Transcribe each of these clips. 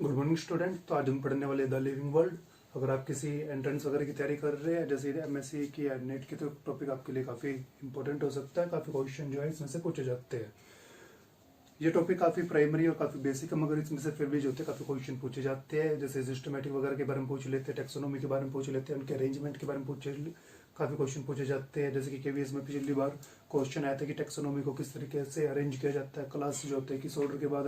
Good morning student. तो आज हम पढ़ने वाले द लिविंग वर्ल्ड। अगर आप किसी एंट्रेंस वगैरह की तैयारी कर रहे हैं, जैसे एमएससी की या नेट की, तो टॉपिक आपके लिए काफ़ी इंपॉर्टेंट हो सकता है। काफ़ी क्वेश्चन जो है इसमें से पूछे जाते हैं। ये टॉपिक काफ़ी प्राइमरी और काफ़ी बेसिक है, मगर इसमें से फिर भी जो होते हैं काफ़ी क्वेश्चन पूछे जाते हैं। जैसे सिस्टमेटिक वगैरह के बारे में पूछ लेते हैं, टेक्सोनॉमी के बारे में पूछ लेते हैं, उनके अरेंजमेंट के बारे में काफ़ी क्वेश्चन पूछे जाते हैं। जैसे कि केवीएस में पिछली बार क्वेश्चन आया था कि टेक्सोनॉमी को किस तरीके से अरेंज किया जाता है, क्लास जो होते हैं किस ऑर्डर के बाद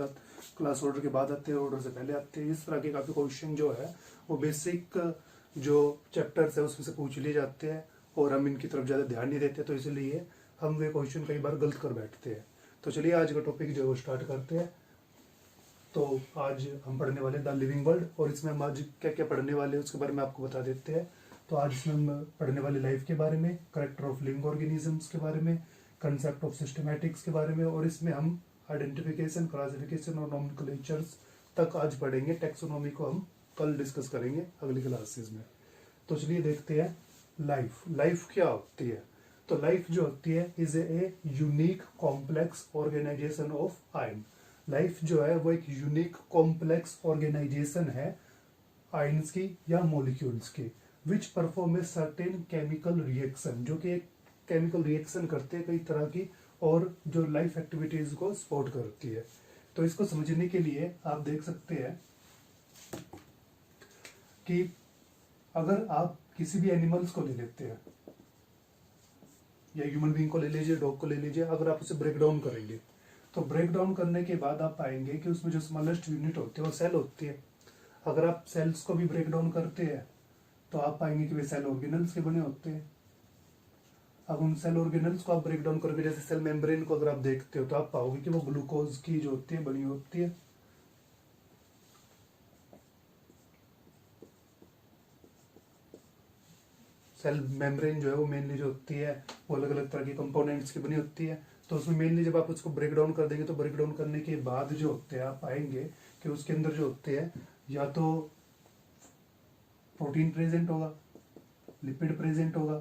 क्लास ऑर्डर के बाद आते हैं, ऑर्डर से पहले आते हैं। इस तरह के काफ़ी क्वेश्चन जो है वो बेसिक जो चैप्टर्स है उसमें से पूछ लिए जाते हैं, और हम इनकी तरफ ज़्यादा ध्यान नहीं देते, तो इसलिए हम वे क्वेश्चन कई बार गलत कर बैठते हैं। तो चलिए आज का टॉपिक जो है वो स्टार्ट करते हैं। तो आज हम पढ़ने वाले द लिविंग वर्ल्ड, और इसमें हम आज क्या क्या पढ़ने वाले हैं उसके बारे में आपको बता देते हैं। तो आज इसमें हम पढ़ने वाले लाइफ के बारे में, करेक्टर ऑफ लिविंग ऑर्गेनिजम्स के बारे में, कंसेप्ट ऑफ सिस्टमैटिक्स के बारे में, और इसमें हम आइडेंटिफिकेशन, क्लासिफिकेशन और नॉमेनक्लेचर्स तक आज पढ़ेंगे। टेक्सोनॉमी को हम कल डिस्कस करेंगे अगली क्लासेस में। तो चलिए देखते हैं लाइफ क्या होती है। तो लाइफ जो होती है is a unique complex organization of ion. Life जो है वो एक यूनिक कॉम्प्लेक्स ऑर्गेनाइजेशन है आयन्स की या मॉलिक्यूल्स की, which perform a certain chemical reaction, जो कि एक केमिकल रिएक्शन करते हैं कई तरह की, और जो लाइफ एक्टिविटीज को सपोर्ट करती है। तो इसको समझने के लिए आप देख सकते हैं कि अगर आप किसी भी एनिमल्स को ले लेते हैं, या ह्यूमन बीइंग को ले लीजिए, डॉग को ले लीजिए, अगर आप उसे ब्रेक डाउन करेंगे तो ब्रेक डाउन करने के बाद आप पाएंगे कि उसमें जो स्मॉलेस्ट यूनिट होती है वो सेल होती है। अगर आप सेल्स को भी ब्रेक डाउन करते हैं तो आप पाएंगे कि वे सेल ऑर्गेनल्स के बने होते हैं। अब उन सेल ऑर्गेनल्स को आप ब्रेक डाउन करोगे, जैसे सेल मेम्ब्रेन को अगर आप देखते हो तो आप पाओगे कि वो ग्लूकोज की जो होती है बनी होती है। सेल मेम्ब्रेन जो है वो मेनली जो होती है वो अलग अलग तरह के कंपोनेंट्स की बनी होती है। तो उसमें मेनली जब आप उसको ब्रेक डाउन कर देंगे तो ब्रेक डाउन करने के बाद जो होते हैं आप पाएंगे कि उसके अंदर जो होते हैं या तो प्रोटीन प्रेजेंट होगा, लिपिड प्रेजेंट होगा।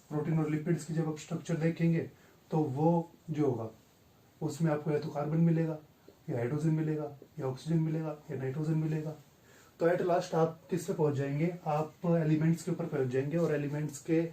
प्रोटीन और लिपिड्स की जब आप स्ट्रक्चर देखेंगे तो वो जो होगा उसमें आपको या तो कार्बन मिलेगा, या हाइड्रोजन मिलेगा, या ऑक्सीजन मिलेगा, या नाइट्रोजन मिलेगा। तो एट लास्ट आप किस पे पहुंच जाएंगे, आप एलिमेंट्स के ऊपर पहुंच जाएंगे, और एलिमेंट्स के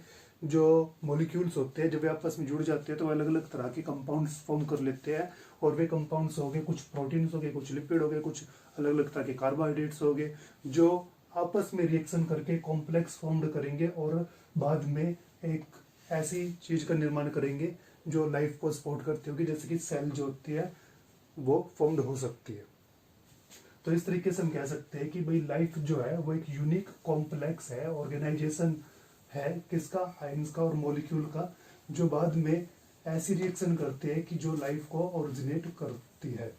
जो मॉलिक्यूल्स होते हैं जब वे आपस में जुड़ जाते हैं तो अलग अलग तरह के कंपाउंड्स फॉर्म कर लेते हैं। और वे कंपाउंड्स हो गए, कुछ प्रोटीन्स हो गए, कुछ लिपिड हो गए, कुछ अलग अलग तरह के कार्बोहाइड्रेट्स हो गए, जो आपस में रिएक्शन करके कॉम्प्लेक्स फॉर्म्ड करेंगे और बाद में एक ऐसी चीज का निर्माण करेंगे जो लाइफ को सपोर्ट करती होगी, जैसे कि सेल जो होती है वो फॉर्म्ड हो सकती है। तो इस तरीके से हम कह सकते हैं कि भाई लाइफ जो है वो एक यूनिक कॉम्प्लेक्स है, ऑर्गेनाइजेशन है, किसका, आयंस का और मॉलिक्यूल का, जो बाद में ऐसी रिएक्शन करते हैं कि जो लाइफ को ओरिजिनेट करती है।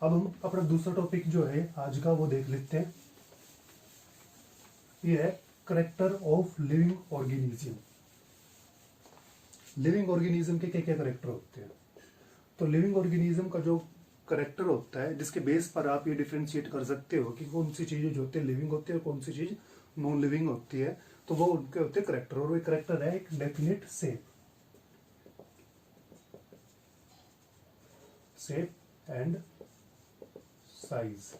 अब हम अपना दूसरा टॉपिक जो है आज का वो देख लेते हैं। ये है character of living organism. Living organism के क्या क्या करेक्टर होते हैं। तो लिविंग ऑर्गेनिज्म का जो करेक्टर होता है, जिसके बेस पर आप ये डिफ्रेंशिएट कर सकते हो कि कौन सी चीजें जो होती है लिविंग होती है और कौन सी चीज नॉन लिविंग होती है, तो वो उनके होते हैं करेक्टर। और वो करेक्टर है एक डेफिनेट शेप एंड साइज।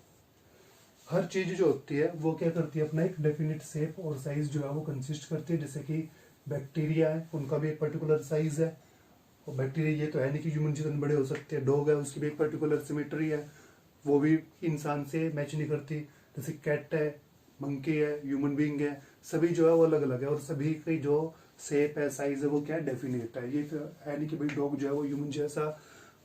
हर चीज जो होती है वो क्या करती है, अपना एक डेफिनेट शेप और साइज जो है वो कंसिस्ट करती है। जैसे कि बैक्टीरिया है, उनका भी एक पर्टिकुलर साइज है। और बैक्टीरिया ये तो है नहीं कि ह्यूमन जितने बड़े हो सकते हैं। डॉग है, उसकी भी एक पर्टिकुलर सिमेट्री है, वो भी इंसान से मैच नहीं करती। जैसे कैट है, मंकी है, ह्यूमन बीइंग है, सभी जो है वो अलग अलग है, और सभी की जो शेप है, साइज है, वो क्या है, डेफिनेट है। ये तो है नहीं कि भाई डॉग जो है वो ह्यूमन जैसा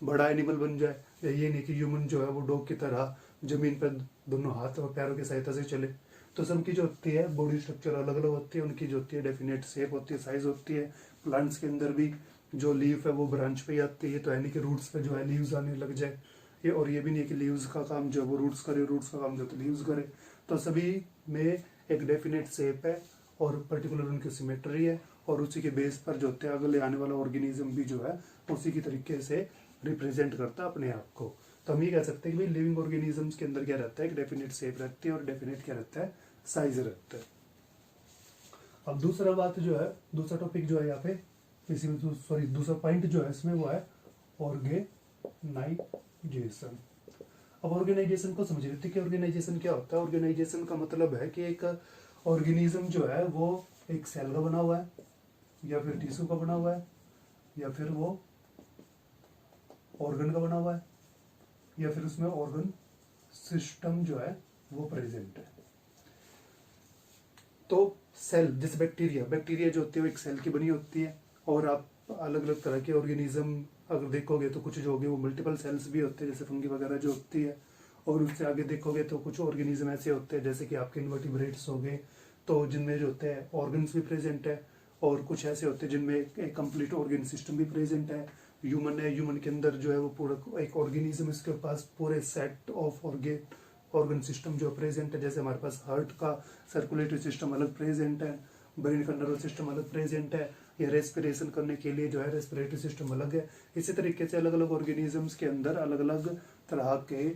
बड़ा एनिमल बन जाए, या ये नहीं कि ह्यूमन जो है वो डॉग की तरह जमीन पर दोनों हाथ और पैरों की सहायता से चले। तो सबकी जो होती है बॉडी स्ट्रक्चर अलग अलग होती है, उनकी जो होती है डेफिनेट शेप होती है, साइज होती है। प्लांट्स के अंदर भी जो लीफ है वो ब्रांच पे ही आती है, तो यानी कि रूट्स पे जो है लीव्स आने लग जाए। ये और ये भी नहीं है कि लीव्स का काम जो है वो रूट्स करे, रूट्स का काम जो है लीव्स करे। तो सभी में एक डेफिनेट शेप है और पर्टिकुलर उनकी सिमेट्री है, और उसी के बेस पर जो होते हैं अगले आने वाला ऑर्गेनिज्म भी जो है उसी की तरीके से रिप्रेजेंट करता है अपने आप को। तो हम ये कह सकते हैं कि भाई लिविंग ऑर्गेनिजम्स के अंदर क्या रहता है, एक डेफिनेट शेप रहती है और डेफिनेट क्या रहता है, साइज रहता है। अब दूसरा बात जो है, दूसरा टॉपिक जो है यहाँ पे, इसी में सॉरी दूसरा पॉइंट जो है इसमें वो है ऑर्गेनिज्म। ऑर्गेनाइजेशन। अब ऑर्गेनाइजेशन को समझ लेते कि ऑर्गेनाइजेशन क्या होता है। ऑर्गेनाइजेशन का मतलब है कि एक ऑर्गेनिज्म जो है वो एक सेल का बना हुआ है, या फिर टिश्यू का बना हुआ है, या फिर वो ऑर्गन का बना हुआ है, या फिर उसमें ऑर्गन सिस्टम जो है वो प्रेजेंट है। तो सेल जैसे बैक्टीरिया जो होती है वो एक सेल की बनी होती है। और आप अलग अलग तरह के ऑर्गेनिज्म अगर देखोगे तो कुछ जो होंगे वो मल्टीपल सेल्स भी होते हैं, जैसे फंगी वगैरह जो होती है। और उससे आगे देखोगे तो कुछ ऑर्गेनिज्म ऐसे होते हैं जैसे कि आपके इन्वर्टिब्रेट्स हो गए, तो जिनमें जो होते हैं ऑर्गन्स भी प्रेजेंट है। और कुछ ऐसे होते हैं जिनमें एक कंप्लीट ऑर्गन सिस्टम भी प्रेजेंट है। ह्यूमन है, ह्यूमन के अंदर जो है वो पूरा एक ऑर्गेनिज्म, इसके पास पूरे सेट ऑफ ऑर्गन सिस्टम जो प्रेजेंट है। जैसे हमारे पास हार्ट का सर्कुलेटरी सिस्टम अलग प्रेजेंट है, ब्रेन का नर्वस सिस्टम अलग प्रेजेंट है, या रेस्पिरेशन करने के लिए जो है रेस्पिरेटरी सिस्टम अलग है। इसी तरीके से अलग अलग ऑर्गेनिजम्स के अंदर अलग अलग तरह के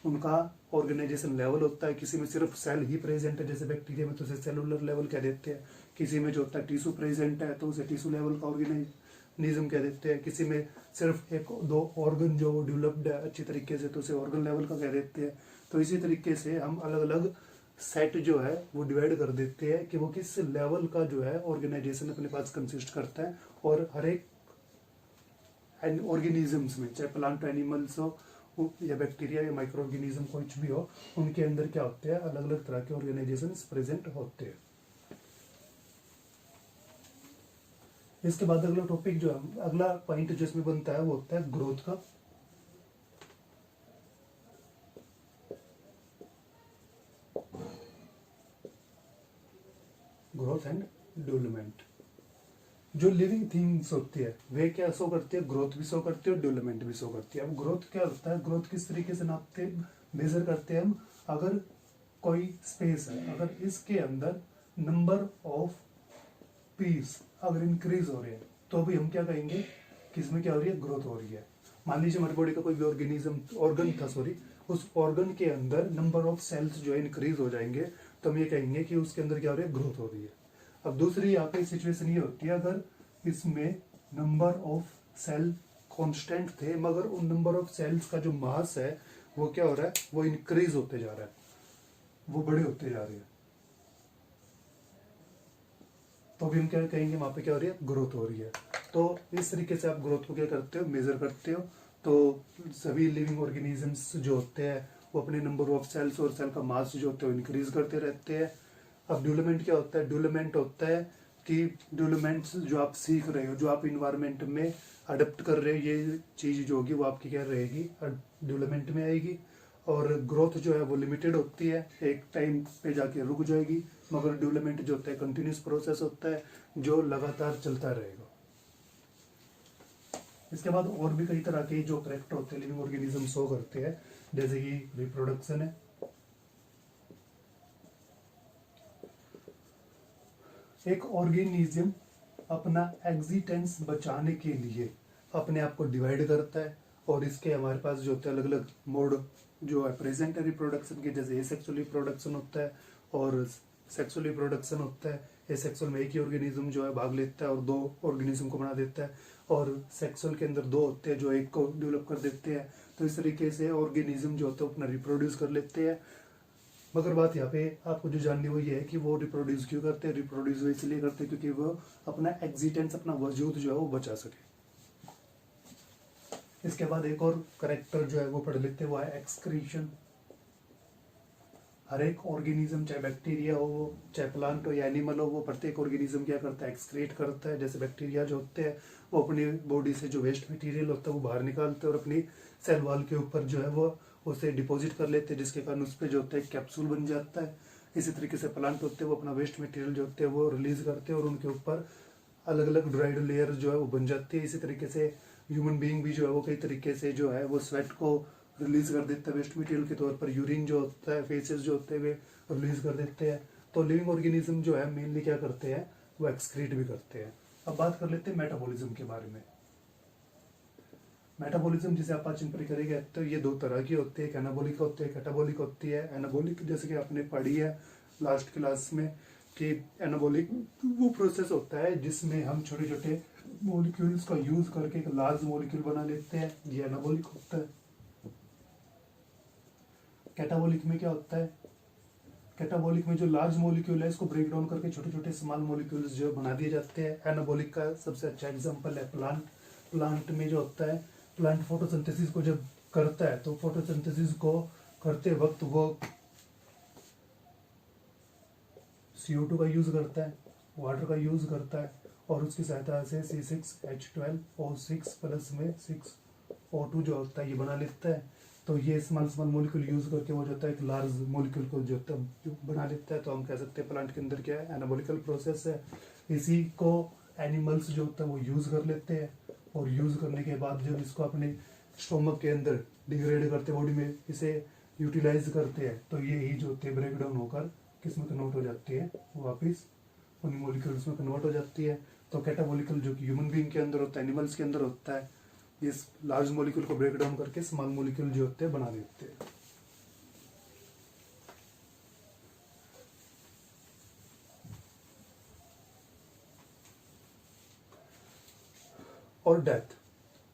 उनका ऑर्गेनाइजेशन लेवल होता है। किसी में सिर्फ सेल ही प्रेजेंट है, जैसे बैक्टीरिया में तो उसे सेलुलर लेवल कह देते हैं। किसी में जो होता है टिश्यू प्रेजेंट है तो उसे टिश्यू लेवल का ऑर्गेनाइज्म कह देते हैं। किसी में सिर्फ एक दो ऑर्गन जो डेवलप्ड है अच्छी तरीके से तो उसे ऑर्गन लेवल का कह देते हैं। तो इसी तरीके से हम अलग अलग सेट जो है वो डिवाइड कर देते हैं कि वो किस लेवल का जो है ऑर्गेनाइजेशन अपने पास कंसिस्ट करता है। और हर एक ऑर्गेनिजम्स में, चाहे प्लांट एनिमल्स हो या बैक्टीरिया या माइक्रो ऑर्गेनिज्म कुछ भी हो, उनके अंदर क्या होते हैं अलग अलग तरह के ऑर्गेनाइजेशन प्रेजेंट होते हैं। इसके बाद अगला टॉपिक जो है, अगला पॉइंट जो इसमें बनता है वो होता है ग्रोथ का। Growth and development. जो लिविंग थिंग्स होती है वे क्या शो करती है, ग्रोथ भी शो करती है और डेवलपमेंट भी शो करती है। अब ग्रोथ क्या होता है, ग्रोथ किस तरीके से नापते मेजर करते हैं हम। अगर कोई स्पेस है, अगर इसके अंदर नंबर ऑफ पीस अगर इंक्रीज हो रहे हैं तो भी हम क्या कहेंगे कि इसमें क्या हो रही है, ग्रोथ हो रही है। मान लीजिए हमारी बॉडी का कोई भी ऑर्गन था, उस ऑर्गन के अंदर नंबर ऑफ सेल्स जो है इंक्रीज हो जाएंगे तो हम ये कहेंगे कि उसके अंदर क्या हो रही है, ग्रोथ हो रही है। अब दूसरी यहाँ पे सिचुएशन ये होती है, अगर इसमें नंबर ऑफ सेल कांस्टेंट थे मगर उन नंबर ऑफ सेल्स का जो मास है वो क्या हो रहा है, वो इंक्रीज होते जा रहा है, वो बड़े होते जा रहे हैं, तो भी हम क्या कहेंगे वहां पे क्या हो रही है, ग्रोथ हो रही है। तो इस तरीके से आप ग्रोथ को क्या करते हो, मेजर करते हो। तो सभी लिविंग ऑर्गेनिजम्स जो होते हैं वो अपने नंबर ऑफ सेल्स और सेल का मास जो होते हैं इंक्रीज करते रहते हैं। अब डेवलपमेंट क्या होता है, डेवलपमेंट होता है कि डेवलपमेंट जो आप सीख रहे हो, जो आप इन्वायरमेंट में अडेप्ट कर रहे हो, ये चीज जो होगी वो आपकी क्या रहेगी, डेवलपमेंट में आएगी। और ग्रोथ जो है वो लिमिटेड होती है, एक टाइम पे जाके रुक जाएगी। मगर डेवलपमेंट जो होता है कंटिन्यूस प्रोसेस होता है जो लगातार चलता रहेगा। इसके बाद और भी कई तरह के जो करेक्टर होते हैं लिविंग ऑर्गेनिज्म शो करते हैं, जैसे कि रिप्रोडक्शन है। एक ऑर्गेनिज्म अपना एग्जिस्टेंस बचाने के लिए अपने आप को डिवाइड करता है और इसके हमारे पास जो होते हैं अलग अलग मोड जो है प्रेजेंट है रिप्रोडक्शन के, जैसे एसेक्सुअल रिप्रोडक्शन होता है और सेक्सुअल रिप्रोडक्शन होता है। एसेक्सुअल में एक ही ऑर्गेनिज्म जो है भाग लेता है और दो ऑर्गेनिज्म को बना देता है, और सेक्सुअल के अंदर दो होते हैं जो एक को डेवलप कर देते हैं। तो इस तरीके से ऑर्गेनिज्म जो होते हैं अपना रिप्रोड्यूस कर लेते हैं। मगर बात यहाँ पे आपको जो जाननी वो ये है कि वो रिप्रोड्यूस क्यों करते हैं। रिप्रोड्यूस वो इसलिए करते हैं क्योंकि वो अपना एग्जिस्टेंस, अपना वजूद जो है वो बचा सके। इसके बाद एक और करेक्टर जो है वो पढ़ लेते हैं, वो है एक्सक्रीशन। हर एक ऑर्गेनिज्म, चाहे बैक्टीरिया हो, चाहे प्लांट हो या एनिमल हो, वो प्रत्येक ऑर्गेनिज्म क्या करता है, एक्सक्रीट करता है। जैसे बैक्टीरिया जो होते हैं वो अपनी बॉडी से जो वेस्ट मटेरियल होता है वो बाहर निकालते हैं और अपनी सेल वॉल के ऊपर जो है वो उसे डिपॉजिट कर लेते हैं, जिसके कारण उस पर जो होता है कैप्सूल बन जाता है। इसी तरीके से प्लांट होते हैं वो अपना वेस्ट मटेरियल जो होते हैं वो रिलीज करते हैं और उनके ऊपर अलग अलग ड्राइड लेयर जो है वो बन जाती है। इसी तरीके से ह्यूमन बीइंग भी जो है वो कई तरीके से जो है वो स्वेट को रिलीज कर देता है वेस्ट मटेरियल के तौर पर। यूरिन जो होता है, फेसेस जो होते हैं वे रिलीज कर देते हैं। तो लिविंग ऑर्गेनिज्म जो है मेनली क्या करते हैं, वो एक्सक्रीट भी करते हैं। अब बात कर लेते हैं मेटाबॉलिज्म के बारे में। मेटाबॉलिज्म जिसे आप पाचन प्रक्रिया करेंगे तो ये दो तरह की होती है, एक एनाबॉलिक होती है, कैटाबॉलिक होती है। एनाबॉलिक जैसे कि आपने पढ़ी है लास्ट क्लास में कि एनाबॉलिक वो प्रोसेस होता है जिसमें हम छोटे छोटे मॉलिक्यूल्स का यूज करके एक लार्ज मॉलिक्यूल बना लेते हैं, ये एनाबॉलिक होता है। कैटाबॉलिक में क्या होता है, कैटाबॉलिक में जो लार्ज मॉलिक्यूल है इसको ब्रेक डाउन करके छोटे छोटे स्मॉल मॉलिक्यूल्स जो बना दिए जाते हैं। एनाबॉलिक का सबसे अच्छा एग्जांपल है प्लांट। प्लांट में जो होता है, प्लांट फोटोसिंथेसिस को जब करता है तो फोटोसिंथेसिस को करते वक्त वो CO2 का यूज करता है, वाटर का यूज करता है, और उसकी सहायता से C6H12O6 प्लस में 6O2 जो होता है ये बना लेता है। तो ये स्मॉल स्मॉल मॉलिक्यूल यूज करके वो जो होता है एक लार्ज मॉलिक्यूल को जो होता है बना लेता है। तो हम कह सकते हैं प्लांट के अंदर क्या है, एनाबॉलिकल प्रोसेस है। इसी को एनिमल्स जो होता है वो यूज कर लेते हैं, और यूज करने के बाद जब इसको अपने स्टोमक के अंदर डिग्रेड करते बॉडी में इसे यूटिलाइज करते हैं, तो ये ही जो होते हैं ब्रेक डाउन होकर किस में कन्वर्ट हो जाती है, वापिस उन मॉलिक्यूल्स में कन्वर्ट हो जाती है। तो कैटाबॉलिकल जो कि ह्यूमन बीइंग के अंदर होता है, एनिमल्स के अंदर होता है, इस लार्ज मॉलिक्यूल को ब्रेक डाउन करके स्मॉल मॉलिक्यूल जो होते हैं बना देते हैं। और डेथ,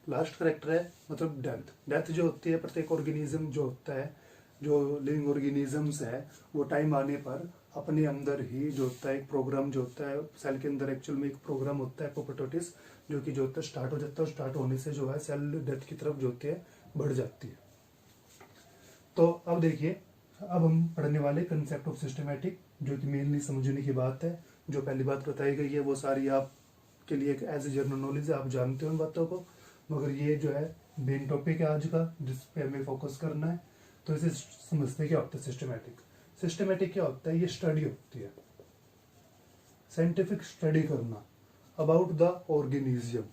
लास्ट करेक्टर है मतलब डेथ। डेथ जो होती है प्रत्येक ऑर्गेनिज्म जो होता है, जो लिविंग ऑर्गेनिजम्स है, वो टाइम आने पर अपने अंदर ही जो होता है एक प्रोग्राम जो होता है सेल के अंदर, एक्चुअल में एक प्रोग्राम होता है एपोप्टोसिस, जो कि जो होता है स्टार्ट हो जाता है, और स्टार्ट होने से जो है सेल डेथ की तरफ जो होती है बढ़ जाती है। तो अब देखिए, अब हम पढ़ने वाले कंसेप्ट ऑफ सिस्टमैटिक, जो कि मेनली समझने की बात है। जो पहली बात बताई गई है वो सारी आपके लिए एक एज ए जनरल नॉलेज है, आप जानते हो इन बातों को, मगर ये जो है मेन टॉपिक है आज का जिस पे हमें फोकस करना है। तो इसे समझते क्या होता है सिस्टमैटिक। सिस्टमैटिक क्या होता है, ये स्टडी होती है, साइंटिफिक स्टडी करना अबाउट द ऑर्गेनिज्म।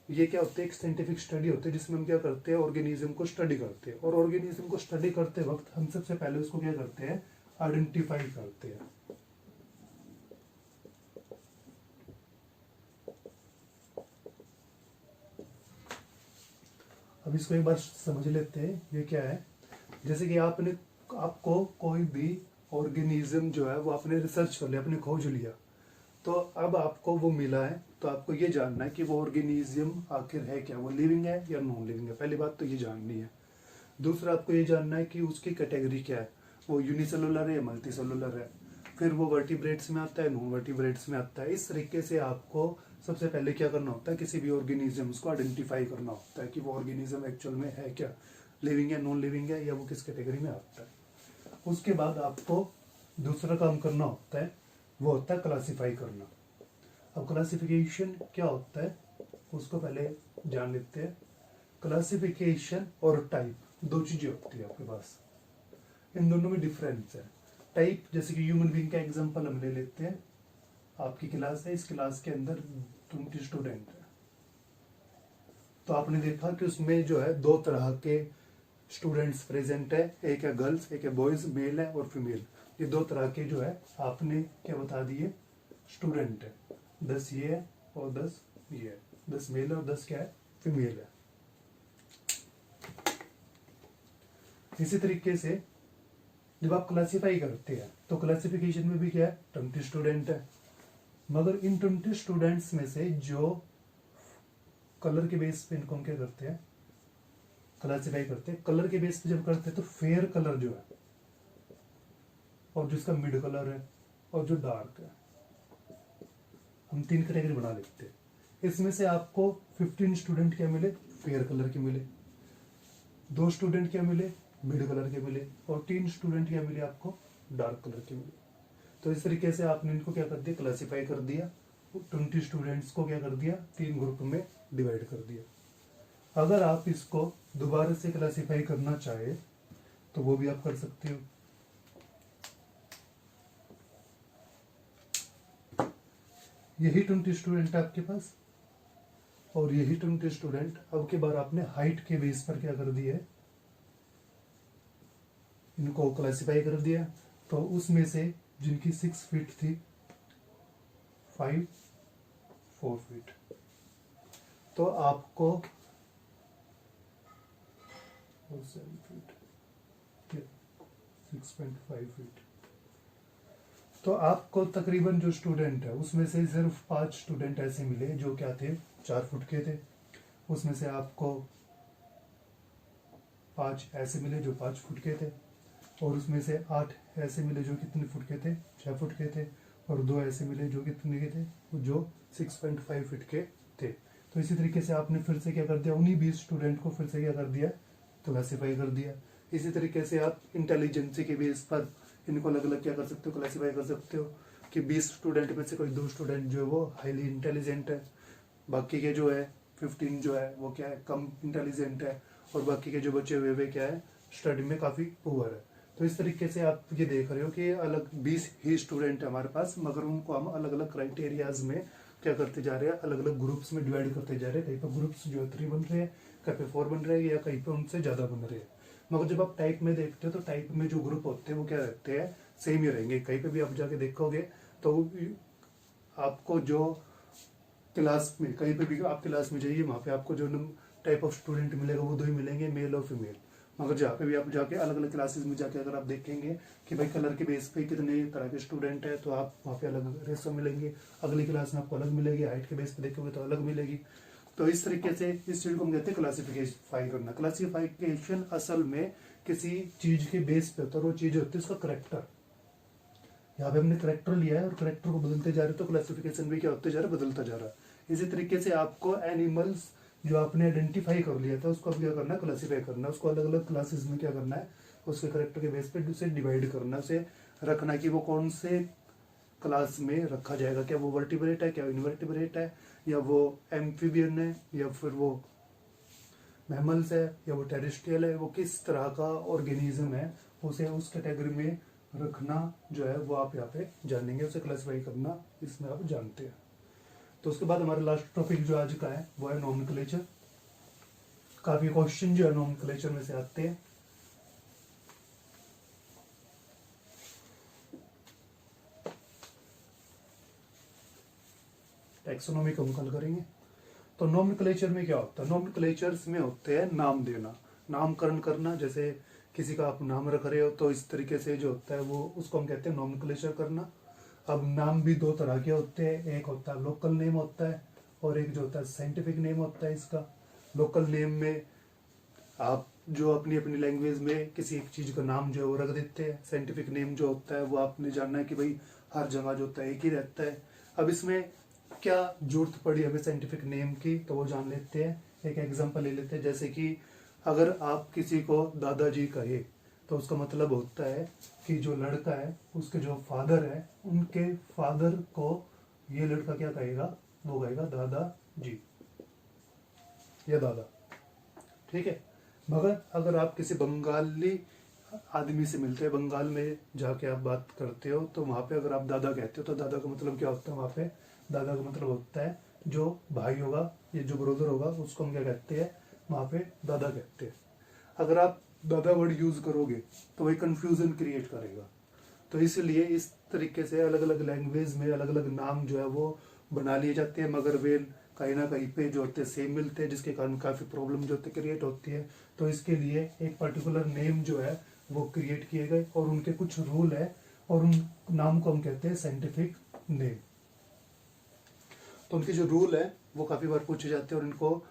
ये क्या होता है, एक साइंटिफिक स्टडी होती है जिसमें हम क्या करते हैं, ऑर्गेनिज्म को स्टडी करते हैं। और ऑर्गेनिज्म को स्टडी करते वक्त हम सबसे पहले उसको क्या करते हैं, आइडेंटिफाई करते हैं। अब इसको एक बार समझ लेते हैं, ये क्या है। जैसे कि आपको कोई भी ऑर्गेनिज्म जो है वो आपने रिसर्च कर लिया, आपने खोज लिया, तो अब आपको वो मिला है, तो आपको ये जानना है कि वो ऑर्गेनिज्म आखिर है क्या, वो लिविंग है या नॉन लिविंग है। पहली बात तो ये जाननी है। दूसरा आपको ये जानना है कि उसकी कैटेगरी क्या है, वो यूनिसेलुलर है या मल्टी सेलुलर है, फिर वो वर्टिब्रेट्स में आता है, नॉन वर्टिब्रेट्स में आता है। इस तरीके से आपको सबसे पहले क्या करना होता है, किसी भी ऑर्गेनिज्म को आइडेंटिफाई करना होता है कि वो ऑर्गेनिज्म एक्चुअल में है क्या, लिविंग है, नॉन लिविंग है, या वो किस कैटेगरी में आता है। उसके बाद आपको दूसरा काम करना होता है, वो होता है क्लासिफाई करना। अब क्लासिफिकेशन क्या होता है उसको पहले जान लेते हैं। क्लासिफिकेशन और टाइप दो चीजें होती है आपके पास, इन दोनों में डिफरेंस है। टाइप, जैसे कि ह्यूमन बीइंग का एग्जांपल हम ले लेते हैं। आपकी क्लास है, इस क्लास के अंदर 20 स्टूडेंट है, तो आपने देखा कि उसमें जो है दो तरह के स्टूडेंट्स प्रेजेंट है, एक है गर्ल्स, एक है बॉयज, मेल है और फीमेल। ये दो तरह के जो है आपने क्या बता दिए, स्टूडेंट है। 10 ये है और 10 ये है, 10 मेल है और 10 क्या है, फीमेल है। इसी तरीके से जब आप क्लासिफाई करते हैं तो क्लासिफिकेशन में भी क्या है, 20 स्टूडेंट है, मगर इन 20 स्टूडेंट्स में से जो कलर के बेस पे इनको हम क्या करते हैं, क्लासिफाई करते हैं। कलर के बेस पे जब करते हैं तो फेयर कलर जो है, और जिसका मिड कलर है, और जो डार्क है, हम 3 कैटेगरी बना लेते हैं। इसमें से आपको 15 स्टूडेंट क्या मिले, फेयर कलर के मिले, 2 स्टूडेंट क्या मिले, मिड कलर के मिले, और 3 स्टूडेंट क्या मिले आपको, डार्क कलर के मिले। तो इस तरीके से आपने इनको क्या कर दिया, क्लासिफाई कर दिया। 20 स्टूडेंट्स को क्या कर दिया, 3 ग्रुप में डिवाइड कर दिया। अगर आप इसको दोबारा से क्लासिफाई करना चाहे तो वो भी आप कर सकते हो। यही 20 स्टूडेंट है आपके पास, और यही 20 स्टूडेंट अब के बार आपने हाइट के बेस पर क्या कर दिया है, इनको क्लासिफाई कर दिया। तो उसमें से जिनकी 6 फीट थी, 5 4 फीट, तो आपको 7 फीट 6.5 फीट, तो आपको तकरीबन जो स्टूडेंट है उसमें से सिर्फ 5 स्टूडेंट ऐसे मिले जो क्या थे, 4 फुट के थे। उसमें से आपको 5 ऐसे मिले जो 5 फुट के थे, और उसमें से 8 ऐसे मिले जो कितने फुट के थे, 6 फुट के थे, और 2 ऐसे मिले जो कितने के थे, जो 6.5 फीट के थे। तो इसी तरीके से आपने फिर से क्या कर दिया, उन्हीं 20 स्टूडेंट को फिर से क्या कर दिया, क्लासीफाई कर दिया। इसी तरीके से आप इंटेलिजेंसी के बेस पर इनको अलग अलग क्या कर सकते हो, क्लासीफाई कर सकते हो कि 20 स्टूडेंट में से कोई 2 स्टूडेंट जो है वो हाईली इंटेलिजेंट है, बाकी के जो है 15 जो है वो क्या है, कम इंटेलिजेंट है, और बाकी के जो बचे हुए वे क्या है, स्टडी में काफ़ी पुअर है। तो इस तरीके से आप ये देख रहे हो कि अलग 20 ही स्टूडेंट है हमारे पास, मगर उनको हम अलग अलग क्राइटेरियाज में क्या करते जा रहे हैं, अलग अलग ग्रुप्स में डिवाइड करते जा रहे हैं। कहीं पर ग्रुप्स जो है 3 बन रहे हैं, कहीं पे 4 बन रहे हैं, या कहीं पे उनसे ज़्यादा बन रहे हैं। मगर जब आप टाइप में देखते हो तो टाइप में जो ग्रुप होते हैं वो क्या रहते हैं, सेम ही रहेंगे। कहीं पे भी आप जाके देखोगे तो आपको जो क्लास में, कहीं पे भी आप क्लास में जाइए, वहाँ पे आपको जो टाइप ऑफ स्टूडेंट मिलेगा वो 2 ही मिलेंगे, मेल और फीमेल। मगर जहाँ पे भी आप जाके अलग अलग क्लासेस में जाके अगर आप देखेंगे कि भाई कलर के बेस पे कितने तरह के स्टूडेंट है, तो आप वहाँ पे अलग रेशो मिलेंगे, अगली क्लास में आपको अलग मिलेगी, हाइट के बेस पे देखोगे तो अलग मिलेगी। तो इस तरीके से इस चीज को हम कहते हैं क्लासिफिकेशन करना। क्लासिफिकेशन असल में किसी चीज के बेस पे होता है, और वो चीज होती है उसका करेक्टर। यहाँ पे हमने करेक्टर लिया है और करेक्टर को बदलते जा रहे हैं, तो क्लासिफिकेशन भी क्या होते जा रहा है, बदलता जा रहा है। इसी तरीके से आपको एनिमल्स जो आपने आइडेंटिफाई कर लिया था उसको अब क्या करना है, क्लासीफाई करना है, उसको अलग अलग क्लासेस में क्या करना है, उसके करेक्टर के बेस पे उसे डिवाइड करना, उसे रखना कि वो कौन से क्लास में रखा जाएगा, क्या वो वर्टिब्रेट है, क्या इनवर्टिब्रेट है, या वो एम्फीबियन है, या फिर वो मैमल्स है, या वो टेरेस्ट्रियल है, वो किस तरह का ऑर्गेनिज्म है, उसे उस कैटेगरी में रखना जो है वो आप यहाँ पे जानेंगे, उसे क्लासिफाई करना इसमें आप जानते हैं। तो उसके बाद हमारा लास्ट टॉपिक जो आज का है वो है नॉमेनक्लेचर। काफी क्वेश्चन जो है नॉमेनक्लेचर में से आते हैं। टैक्सोनॉमी को हम कल करेंगे। तो नॉमेनक्लेचर में क्या होता है, नॉमेनक्लेचर्स में होते हैं नाम देना, नामकरण करना। जैसे किसी का आप नाम रख रहे हो तो इस तरीके से जो होता है वो उसको हम कहते हैं नॉमेनक्लेचर करना। अब नाम भी 2 तरह के होते हैं, एक होता है लोकल नेम होता है, और एक जो होता है साइंटिफिक नेम होता है। इसका लोकल नेम में आप जो अपनी अपनी लैंग्वेज में किसी एक चीज का नाम जो है वो रख देते हैं। साइंटिफिक नेम जो होता है वो आपने जानना है कि भाई हर जगह जो होता है एक ही रहता है। अब इसमें क्या जरूरत पड़ी हमें साइंटिफिक नेम की, तो वो जान लेते हैं। एक एग्जांपल ले लेते हैं, जैसे कि अगर आप किसी को दादाजी कहे तो उसका मतलब होता है कि जो लड़का है उसके जो फादर है उनके फादर को ये लड़का क्या कहेगा, वो कहेगा दादा जी या दादा, ठीक है। मगर अगर आप किसी बंगाली आदमी से मिलते हैं, बंगाल में जाके आप बात करते हो, तो वहां पे अगर आप दादा कहते हो तो दादा का मतलब क्या होता है, वहां पे दादा का मतलब होता है जो भाई होगा या जो ब्रदर होगा उसको हम क्या कहते हैं, वहां पे दादा कहते हैं। अगर आप दादा वर्ड यूज करोगे तो वही कंफ्यूजन क्रिएट करेगा। तो इसलिए इस तरीके से अलग अलग लैंग्वेज में अलग अलग नाम जो है वो बना लिए जाते हैं, मगर वे कहीं ना कहीं पे जो होते हैं सेम मिलते हैं, जिसके कारण काफी प्रॉब्लम जो होती है क्रिएट होती है। तो इसके लिए एक पर्टिकुलर नेम जो है वो क्रिएट किए गए और उनके कुछ रूल है, और उन नाम को हम कहते हैं साइंटिफिक नेम। तो उनके जो रूल है वो काफी बार पूछे जाते हैं और इनको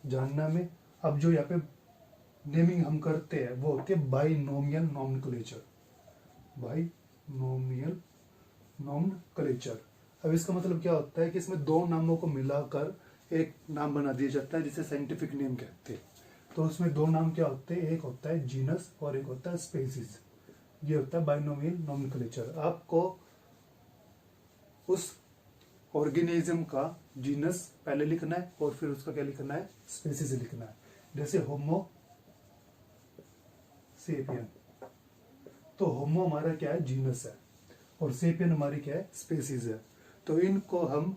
जानना में। अब जो यहाँ पे नेमिंग हम करते हैं वो होती है बाइनोमियल नॉमेनक्लेचर, बाइनोमियल नॉमेनक्लेचर। अब इसका मतलब क्या होता है कि इसमें 2 नामों को मिलाकर एक नाम बना दिया जाता है जिसे साइंटिफिक नेम कहते हैं। तो उसमें 2 नाम क्या होते हैं, एक होता है जीनस और एक होता है स्पेसीज। ये होता है बाइनोमियल नॉमेनक्लेचर। आपको उस ऑर्गेनिज्म का जीनस पहले लिखना है और फिर उसका क्या लिखना है, स्पेसीज लिखना है। जैसे होमो सेपियन, तो होमो हमारा क्या है, जीनस है, और सेपियन हमारी क्या है, स्पेसीज है। तो इनको हम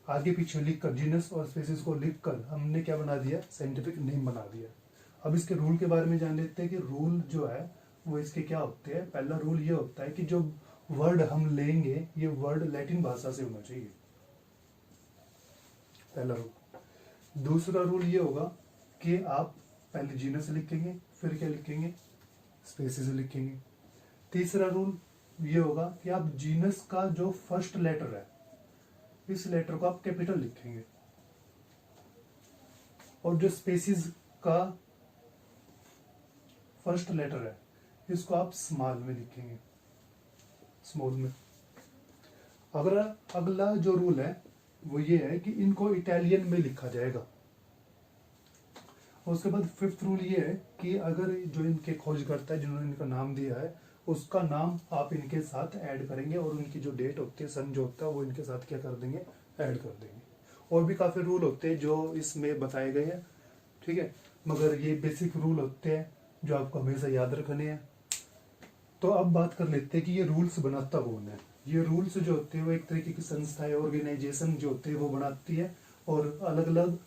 आगे पीछे लिखकर, जीनस और स्पेसीज को लिखकर हमने क्या बना दिया, साइंटिफिक नेम बना दिया। अब इसके रूल के बारे में जान लेते हैं कि रूल जो है वो इसके क्या होते हैं। पहला रूल ये होता है कि जो वर्ड हम लेंगे ये वर्ड लैटिन भाषा से होना चाहिए, पहला रूल। दूसरा रूल ये होगा कि आप पहले जीनस लिखेंगे, फिर क्या लिखेंगे, स्पेसीज लिखेंगे। तीसरा रूल ये होगा कि आप जीनस का जो फर्स्ट लेटर है, इस लेटर को आप कैपिटल लिखेंगे, और जो स्पेसीज का फर्स्ट लेटर है इसको आप स्मॉल में लिखेंगे, स्मॉल में। अगला जो रूल है वो ये है कि इनको इटालियन में लिखा जाएगा। उसके बाद फिफ्थ रूल ये है कि अगर जो इनके खोजकर्ता है जिन्होंने इनका नाम दिया है उसका नाम आप इनके साथ ऐड करेंगे, और उनकी जो डेट होती है, सन जो होता है, वो इनके साथ क्या कर देंगे, ऐड कर देंगे। और भी काफी रूल होते हैं जो इसमें बताए गए हैं, ठीक है, मगर ये बेसिक रूल होते हैं जो आपको हमेशा याद रखने हैं। तो अब बात कर लेते हैं कि ये रूल्स बनाता कौन है। ये रूल्स जो होते हैं वो एक तरीके की संस्थाएं, ऑर्गेनाइजेशन जो होते हैं वो बनाती है, और अलग अलग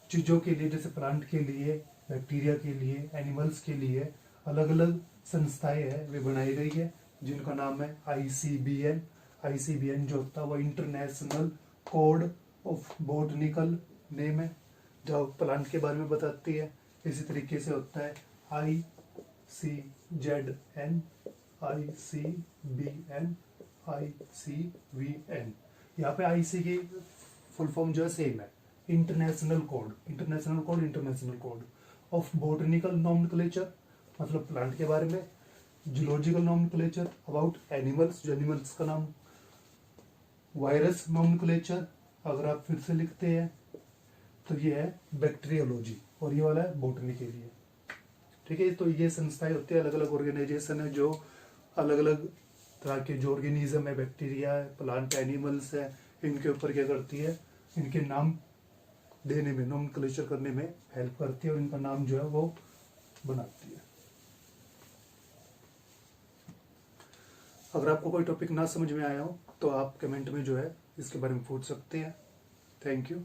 चीजों के लिए, जैसे प्लांट के लिए, बैक्टीरिया के लिए, एनिमल्स के लिए अलग अलग संस्थाएं हैं वे बनाई गई है, जिनका नाम है ICBN। ICBN जो होता है वो international code of botanical name है, जो प्लांट के बारे में बताती है। इसी तरीके से होता है ICZN, ICBN, ICVN। यहाँ पे IC की फुल फॉर्म जो है सेम है, international code of botanical nomenclature, मतलब प्लांट के बारे में। जूलॉजिकल नॉमेनक्लेचर अबाउट एनिमल्स, जो एनिमल्स का नाम। वायरस नॉमेनक्लेचर, अगर आप फिर से लिखते हैं तो ये है बैक्टीरियोलॉजी, और ये वाला है बॉटनी के लिए, ठीक है। तो ये संस्थाएं होती है, अलग अलग ऑर्गेनाइजेशन है जो अलग अलग तरह के जो ऑर्गेनिज्म है, बैक्टीरिया है, प्लांट, एनिमल्स है, इनके ऊपर क्या करती है, इनके नाम देने में, नॉमेनक्लेचर करने में हेल्प करती है, और इनका नाम जो है वो बनाती है। अगर आपको कोई टॉपिक ना समझ में आया हो तो आप कमेंट में जो है इसके बारे में पूछ सकते हैं। Thank you.